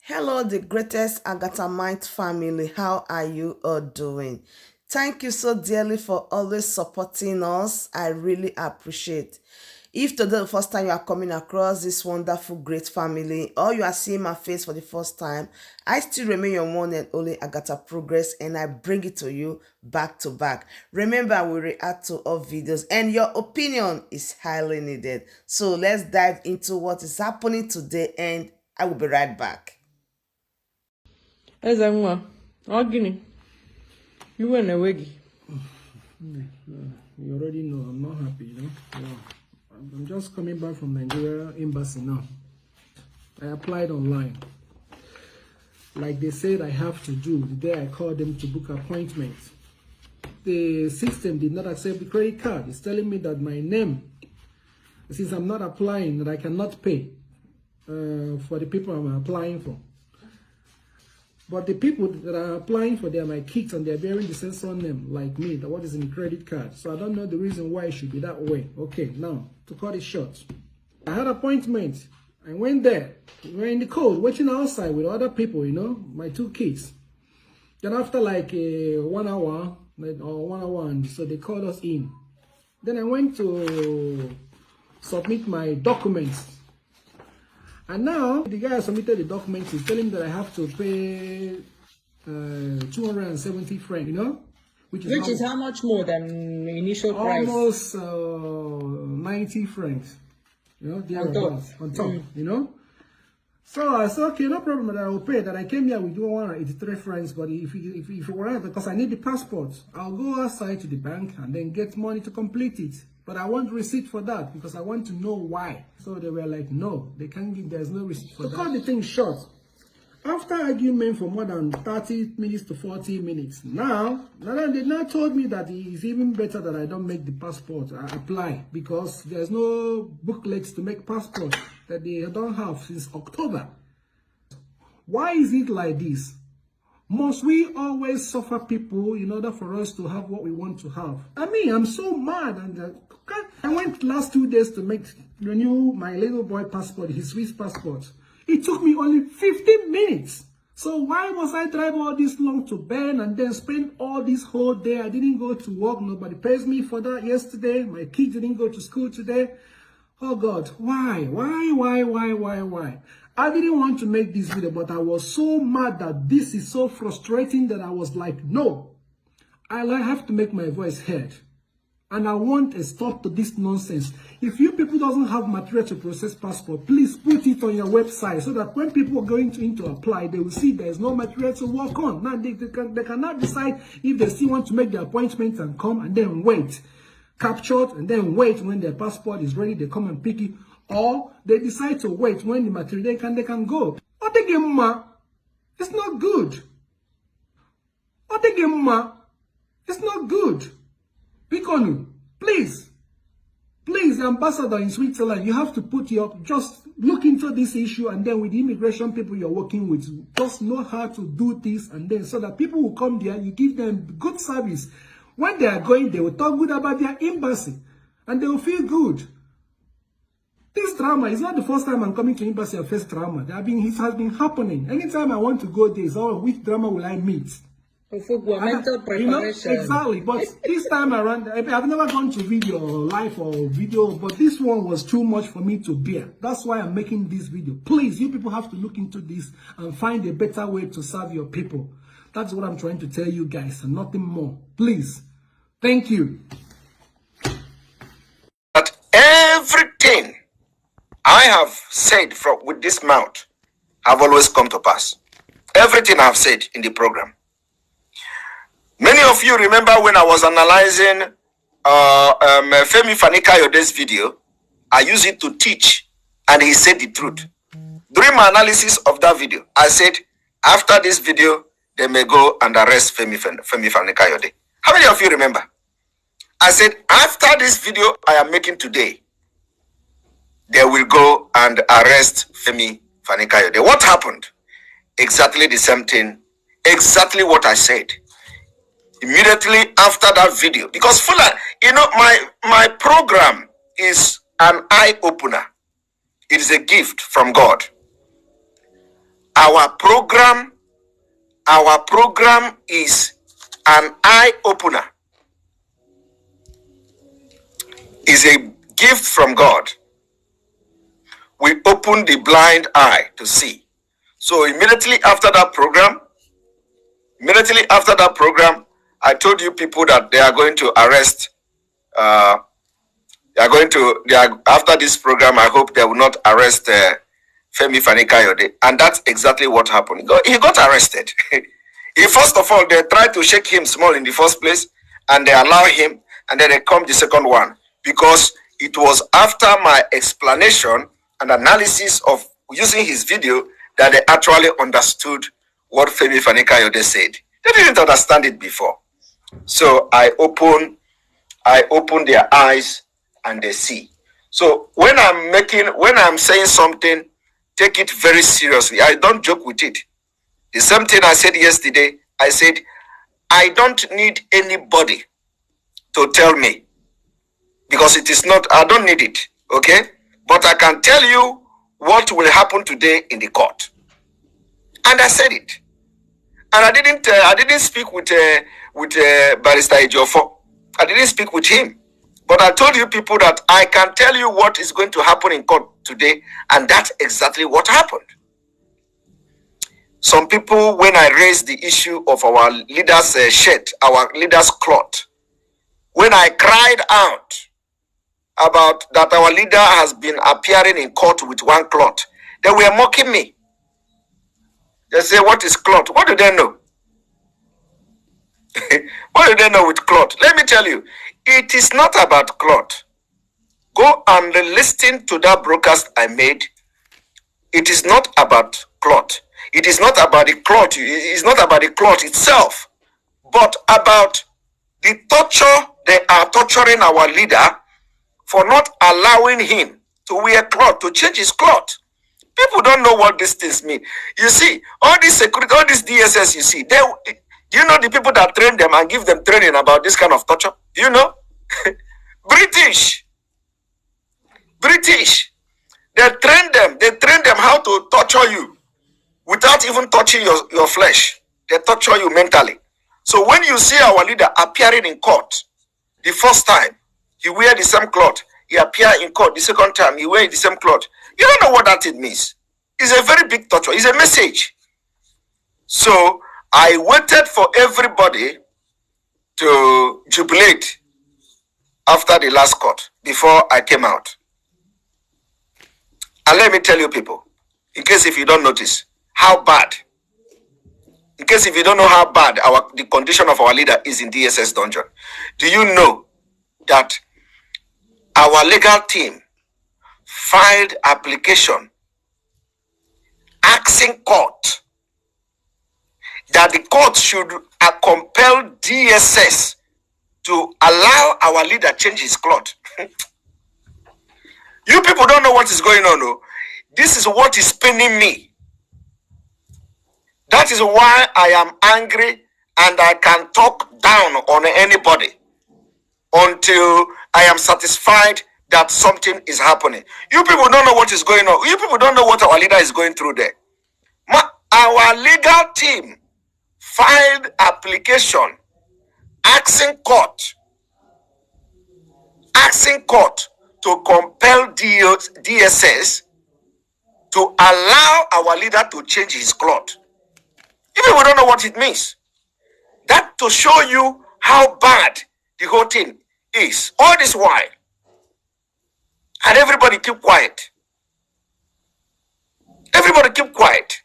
Hello, the greatest Agatha Mind family. How are you all doing? Thank you so dearly for always supporting us. I really appreciate. If today the first time you are coming across this wonderful, great family, or you are seeing my face for the first time, I still remain your one and only Agatha Progress, and I bring it to you back to back. Remember, we react to all videos, and your opinion is highly needed. So let's dive into what is happening today, and I will be right back. Eze nwa, ọ gịnị? Iwe na-ewe gị. You already know I'm not happy, you know. I'm just coming back from Nigeria embassy now. I applied online. Like they said I have to do the day I called them to book appointments. The system did not accept the credit card. It's telling me that my name, since I'm not applying, that I cannot pay for the people I'm applying for. But the people that are applying for, they are my kids and they're bearing the same surname like me, that what is in the credit card. So I don't know the reason why it should be that way. Okay, now, to cut it short. I had an appointment. I went there. We were in the cold, waiting outside with other people, you know, my two kids. Then after like 1 hour, or 1 hour, and so they called us in. Then I went to submit my documents. And now, the guy submitted the documents is telling me that I have to pay 270 francs, you know? Which is how much more than the initial price? Almost 90 francs, you know? On top, you know? So I said, okay, no problem, that I will pay. That I came here with 183 francs, but if you want, because I need the passport, I'll go outside to the bank and then get money to complete it. But I want receipt for that because I want to know why. So they were like, no, they can't give, there's no receipt for that. To cut the thing short, after argument for more than 30 minutes to 40 minutes, now they now told me that it's even better that I don't make the passport, I apply, because there's no booklets to make passport that they don't have since October. Why is it like this? Must we always suffer people in order for us to have what we want to have? I mean, I'm so mad. And I went last 2 days to renew my little boy passport, his Swiss passport. It took me only 15 minutes. So why must I drive all this long to Bern and then spend all this whole day? I didn't go to work. Nobody pays me for that yesterday. My kids didn't go to school today. Oh God, why? I didn't want to make this video, but I was so mad that this is so frustrating that I was like, no, I have to make my voice heard. And I want a stop to this nonsense. If you people doesn't have material to process passport, please put it on your website so that when people are going to apply, they will see there's no material to work on. Now they cannot decide if they still want to make the appointment and come and then wait. Captured and then wait when their passport is ready, they come and pick it. Or they decide to wait when the material they can go. It's not good. It's not good. Bikonu, please, ambassador in Switzerland, you have to just look into this issue, and then with the immigration people you're working with, just know how to do this, and then so that people will come there, you give them good service. When they are going, they will talk good about their embassy, and they will feel good. This drama is not the first time I'm coming to embassy and face drama. It has been happening. Anytime I want to go there, which drama will I meet? Mental preparation. You know, exactly. But this time around, I've never gone to video live or video, but this one was too much for me to bear. That's why I'm making this video. Please, you people have to look into this and find a better way to serve your people. That's what I'm trying to tell you guys, and nothing more. Please. Thank you. That everything I have said with this mouth have always come to pass. Everything I've said in the program. Many of you remember when I was analyzing Femi Kayode's video, I used it to teach, and he said the truth. During my analysis of that video, I said, after this video, they may go and arrest Femi Kayode. How many of you remember? I said, after this video I am making today, they will go and arrest Femi Kayode. What happened? Exactly the same thing. Exactly what I said. Immediately after that video, because you know, my program is an eye-opener. It is a gift from God. Our program is an eye-opener. Is a gift from God. We open the blind eye to see. So immediately after that program, I told you people that they are going to arrest. After this program, I hope they will not arrest Femi, Fani, Kayode, and that's exactly what happened. He got arrested. First of all, they tried to shake him small in the first place, and they allow him, and then they come the second one, because it was after my explanation and analysis of using his video that they actually understood what Femi, Fani, Kayode said. They didn't understand it before. So I open their eyes and they see. So when I'm saying something, take it very seriously. I don't joke with it. The same thing I said yesterday, I said, I don't need anybody to tell me, because it is not, I don't need it, okay? But I can tell you what will happen today in the court. And I said it. And I didn't speak with Barrister Ejiofor. I didn't speak with him. But I told you people that I can tell you what is going to happen in court today, and that's exactly what happened. Some people, when I raised the issue of our leader's shirt, our leader's cloth, when I cried out about that our leader has been appearing in court with one cloth, they were mocking me. They say, what is cloth? What do they know? What do they know with cloth? Let me tell you, it is not about cloth. Go and listen to that broadcast I made. It is not about cloth. It is not about the cloth. It is not about the cloth itself, but about the torture they are torturing our leader for not allowing him to wear cloth, to change his cloth. People don't know what these things mean. You see, all this security, all this DSS, you see, do you know the people that train them and give them training about this kind of torture? Do you know? British. They train them how to torture you without even touching your flesh. They torture you mentally. So when you see our leader appearing in court, the first time, he wear the same cloth. He appear in court the second time, he wear the same cloth. You don't know what that thing means. It's a very big torture. It's a message. So I waited for everybody to jubilate after the last court before I came out. And let me tell you people, in case if you don't notice, how bad, in case if you don't know how bad the condition of our leader is in DSS dungeon, do you know that our legal team filed application asking court that the court should compel DSS to allow our leader change his cloth. You people don't know what is going on. No? This is what is paining me. That is why I am angry and I can talk down on anybody until I am satisfied that something is happening. You people don't know what is going on. You people don't know what our leader is going through there. Our legal team filed application asking court to compel DSS to allow our leader to change his cloth. You people don't know what it means. That to show you how bad the whole thing is. All this while. And everybody keep quiet. Everybody keep quiet.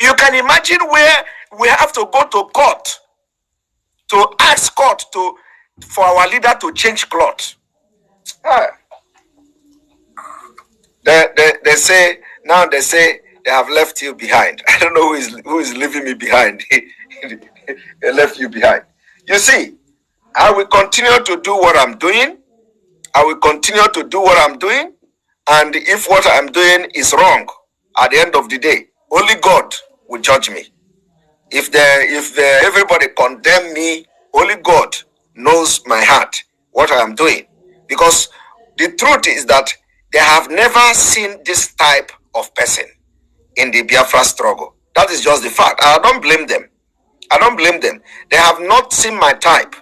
You can imagine where we have to go to court to ask court for our leader to change clothes. They say they have left you behind. I don't know who is leaving me behind. They left you behind. You see, I will continue to do what I'm doing. And if what I'm doing is wrong, at the end of the day, only God will judge me. If everybody condemn me, only God knows my heart, what I am doing. Because the truth is that they have never seen this type of person in the Biafra struggle. That is just the fact. I don't blame them. I don't blame them. They have not seen my type.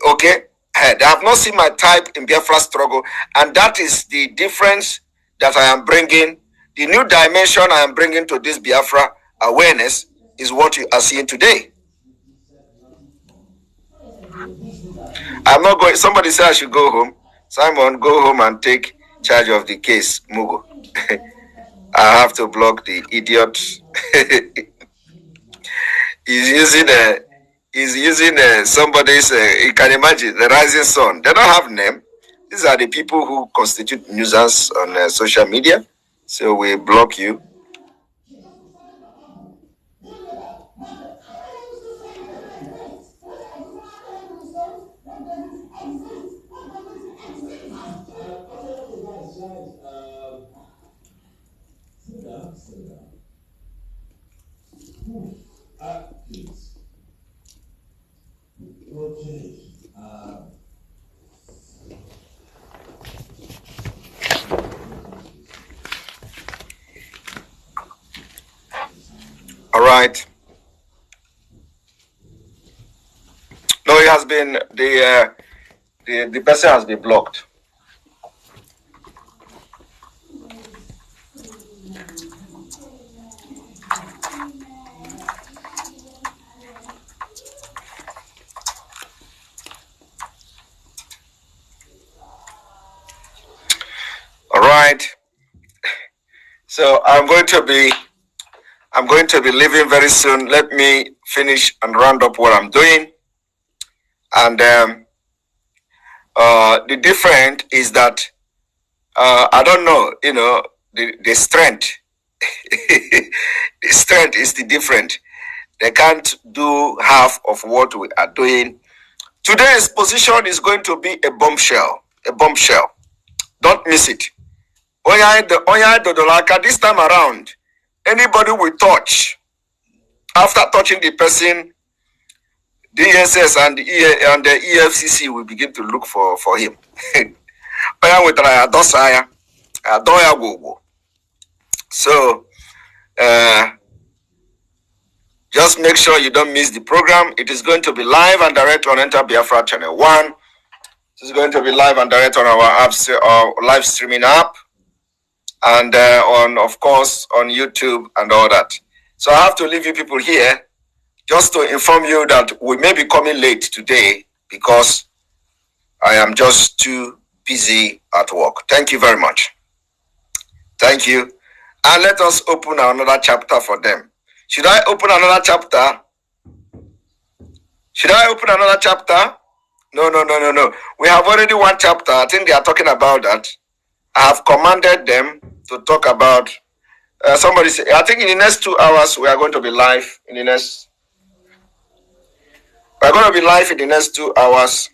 Okay? They have not seen my type in Biafra struggle, and that is the difference that I am bringing. The new dimension I am bringing to this Biafra awareness is what you are seeing today. I'm not going. Somebody said I should go home. Simon, go home and take charge of the case, Mugo. I have to block the idiot. He's using somebody's. You can imagine the rising sun. They don't have name. These are the people who constitute nuisance on social media. So we block you. All right. No, it has been the person has been blocked. All right. So I'm going to be leaving very soon. Let me finish and round up what I'm doing. And the difference is that I don't know, the strength. The strength is the different. They can't do half of what we are doing. Today's position is going to be a bombshell. A bombshell. Don't miss it. This time around, anybody we touch, after touching the person, DSS and the EFCC will begin to look for him. So, just make sure you don't miss the program. It is going to be live and direct on Enter Biafra Channel 1. It is going to be live and direct on our live streaming app. And of course, on YouTube and all that. So I have to leave you people here just to inform you that we may be coming late today because I am just too busy at work. Thank you very much. Thank you. And let us open another chapter for them. Should I open another chapter? Should I open another chapter? No. We have already one chapter. I think they are talking about that. I have commanded them to talk about somebody say, I think in the next 2 hours we are going to be live in the next 2 hours.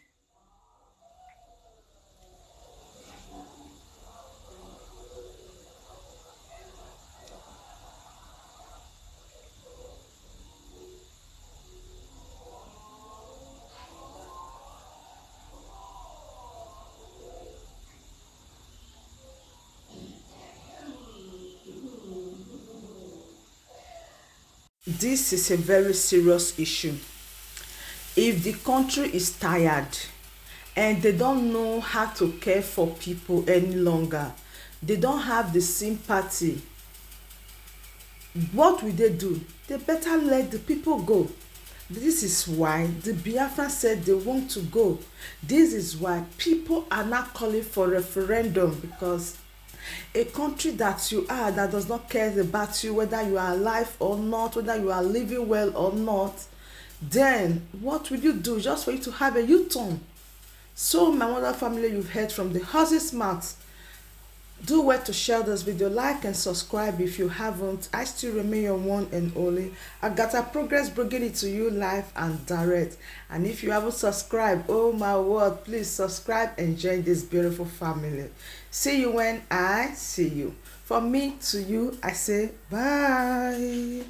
This is a very serious issue. If the country is tired and they don't know how to care for people any longer, they don't have the sympathy, what will they do? They better let the people go. This is why the Biafra said they want to go. This is why people are not calling for referendum, because a country that you are that does not care about you, whether you are alive or not, whether you are living well or not, then what will you do just for you to have a U-turn? So my mother family, you've heard from the horse's mouth. Do well to share this video, like and subscribe if you haven't. I still remain your one and only AGATHA Progress, bringing it to you live and direct. And if you haven't subscribed, oh my word, please subscribe and join this beautiful family. See you when I see you. From me to you, I say bye.